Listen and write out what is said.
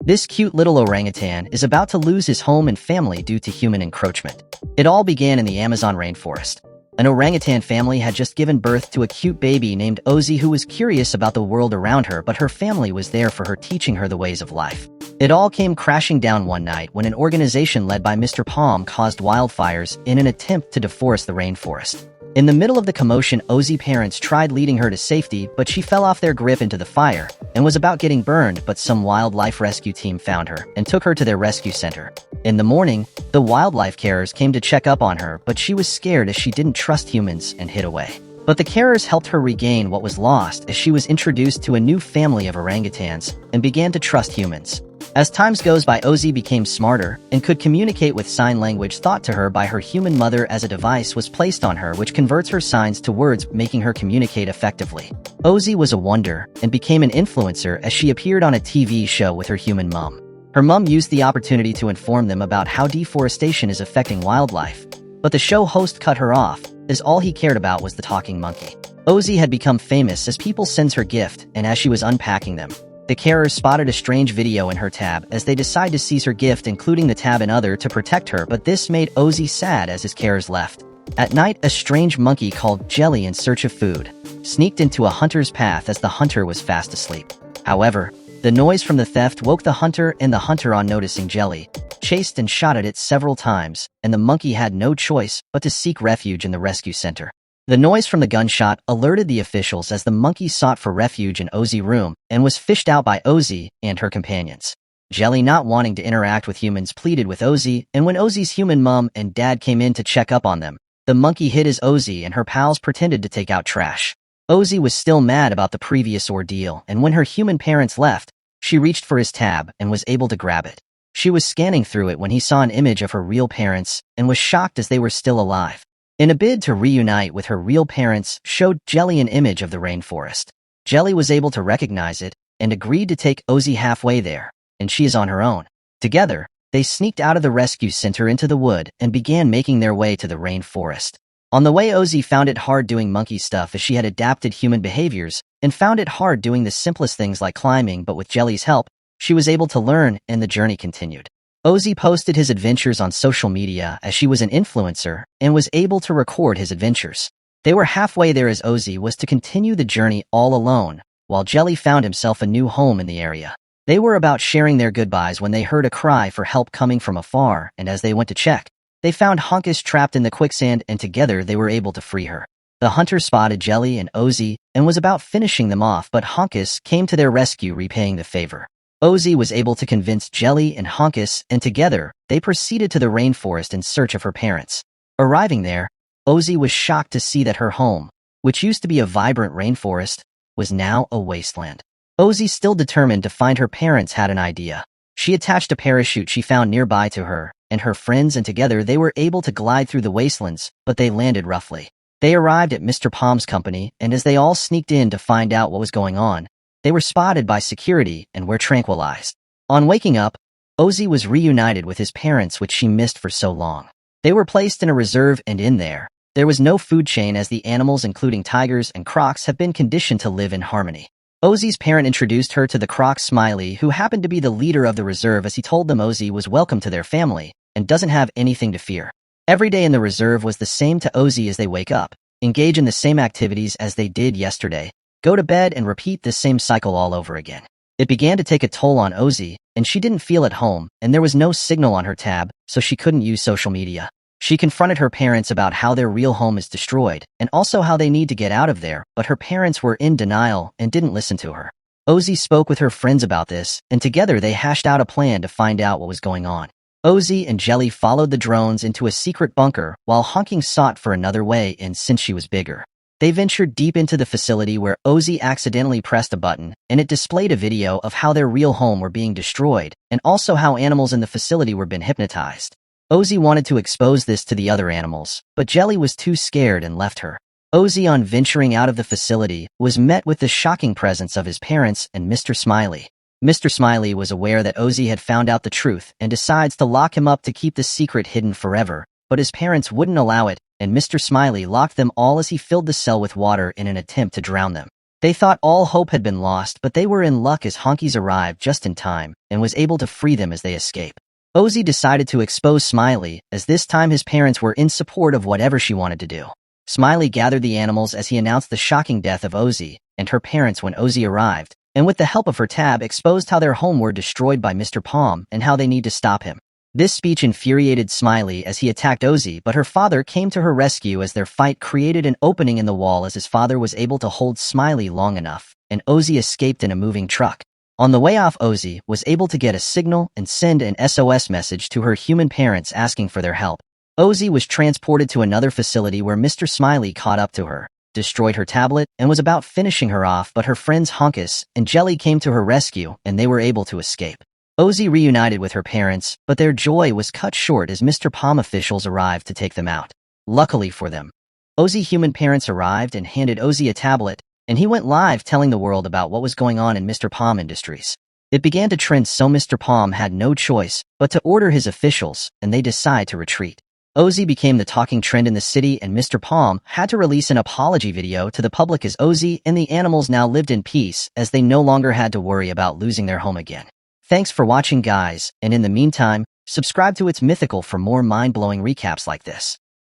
This cute little orangutan is about to lose his home and family due to human encroachment. It all began in the Amazon rainforest. An orangutan family had just given birth to a cute baby named Ozzy who was curious about the world around her, but her family was there for her, teaching her the ways of life. It all came crashing down one night when an organization led by Mr. Palm caused wildfires in an attempt to deforest the rainforest. In the middle of the commotion, Ozzy's parents tried leading her to safety, but she fell off their grip into the fire and was about getting burned, but some wildlife rescue team found her and took her to their rescue center. In the morning, the wildlife carers came to check up on her, but she was scared as she didn't trust humans and hid away. But the carers helped her regain what was lost as she was introduced to a new family of orangutans and began to trust humans. As times goes by, Ozzy became smarter and could communicate with sign language taught to her by her human mother as a device was placed on her which converts her signs to words, making her communicate effectively. Ozzy was a wonder and became an influencer as she appeared on a TV show with her human mom. Her mom used the opportunity to inform them about how deforestation is affecting wildlife, but the show host cut her off as all he cared about was the talking monkey. Ozzy had become famous as people sends her gift, and as she was unpacking them, the carers spotted a strange video in her tab as they decide to seize her gift, including the tab and other, to protect her, but this made Ozzy sad as his carers left. At night, a strange monkey called Jelly, in search of food, sneaked into a hunter's path as the hunter was fast asleep. However, the noise from the theft woke the hunter, and the hunter, on noticing Jelly, chased and shot at it several times, and the monkey had no choice but to seek refuge in the rescue center. The noise from the gunshot alerted the officials as the monkey sought for refuge in Ozzy's room and was fished out by Ozzy and her companions. Jelly, not wanting to interact with humans, pleaded with Ozzy, and when Ozzy's human mom and dad came in to check up on them, the monkey hid as Ozzy and her pals pretended to take out trash. Ozzy was still mad about the previous ordeal, and when her human parents left, she reached for his tab and was able to grab it. She was scanning through it when he saw an image of her real parents and was shocked as they were still alive. In a bid to reunite with her real parents, showed Jelly an image of the rainforest. Jelly was able to recognize it and agreed to take Ozzy halfway there, and she is on her own. Together, they sneaked out of the rescue center into the wood and began making their way to the rainforest. On the way, Ozzy found it hard doing monkey stuff as she had adapted human behaviors and found it hard doing the simplest things like climbing, but with Jelly's help, she was able to learn and the journey continued. Ozzy posted his adventures on social media as she was an influencer and was able to record his adventures. They were halfway there as Ozzy was to continue the journey all alone, while Jelly found himself a new home in the area. They were about sharing their goodbyes when they heard a cry for help coming from afar, and as they went to check, they found Hunkus trapped in the quicksand, and together they were able to free her. The hunter spotted Jelly and Ozzy and was about finishing them off, but Hunkus came to their rescue, repaying the favor. Ozzy was able to convince Jelly and Hunkus, and together, they proceeded to the rainforest in search of her parents. Arriving there, Ozzy was shocked to see that her home, which used to be a vibrant rainforest, was now a wasteland. Ozzy, still determined to find her parents, had an idea. She attached a parachute she found nearby to her and her friends, and together they were able to glide through the wastelands, but they landed roughly. They arrived at Mr. Palm's company, and as they all sneaked in to find out what was going on, they were spotted by security and were tranquilized. On waking up, Ozzy was reunited with his parents, which she missed for so long. They were placed in a reserve, and in there was no food chain as the animals, including tigers and crocs, have been conditioned to live in harmony. Ozzy's parent introduced her to the croc Smiley, who happened to be the leader of the reserve, as he told them Ozzy was welcome to their family and doesn't have anything to fear. Every day in the reserve was the same to Ozzy as they wake up, engage in the same activities as they did yesterday, go to bed, and repeat this same cycle all over again. It began to take a toll on Ozzy, and she didn't feel at home, and there was no signal on her tab, so she couldn't use social media. She confronted her parents about how their real home is destroyed, and also how they need to get out of there, but her parents were in denial and didn't listen to her. Ozzy spoke with her friends about this, and together they hashed out a plan to find out what was going on. Ozzy and Jelly followed the drones into a secret bunker, while Hunkus sought for another way in since she was bigger. They ventured deep into the facility where Ozzy accidentally pressed a button, and it displayed a video of how their real home were being destroyed, and also how animals in the facility were being hypnotized. Ozzy wanted to expose this to the other animals, but Jelly was too scared and left her. Ozzy, on venturing out of the facility, was met with the shocking presence of his parents and Mr. Smiley. Mr. Smiley was aware that Ozzy had found out the truth and decides to lock him up to keep the secret hidden forever, but his parents wouldn't allow it, and Mr. Smiley locked them all as he filled the cell with water in an attempt to drown them. They thought all hope had been lost, but they were in luck as Honkies arrived just in time and was able to free them as they escape. Ozzy decided to expose Smiley, as this time his parents were in support of whatever she wanted to do. Smiley gathered the animals as he announced the shocking death of Ozzy and her parents when Ozzy arrived, and with the help of her tab exposed how their home were destroyed by Mr. Palm and how they need to stop him. This speech infuriated Smiley as he attacked Ozzy, but her father came to her rescue as their fight created an opening in the wall as his father was able to hold Smiley long enough, and Ozzy escaped in a moving truck. On the way off, Ozzy was able to get a signal and send an SOS message to her human parents asking for their help. Ozzy was transported to another facility where Mr. Smiley caught up to her, destroyed her tablet, and was about finishing her off, but her friends Honkus and Jelly came to her rescue and they were able to escape. Ozzy reunited with her parents, but their joy was cut short as Mr. Palm officials arrived to take them out. Luckily for them, Ozzy human parents arrived and handed Ozzy a tablet, and he went live telling the world about what was going on in Mr. Palm Industries. It began to trend, so Mr. Palm had no choice but to order his officials, and they decide to retreat. Ozzy became the talking trend in the city, and Mr. Palm had to release an apology video to the public as Ozzy and the animals now lived in peace as they no longer had to worry about losing their home again. Thanks for watching, guys, and in the meantime, subscribe to It's Mythical for more mind-blowing recaps like this.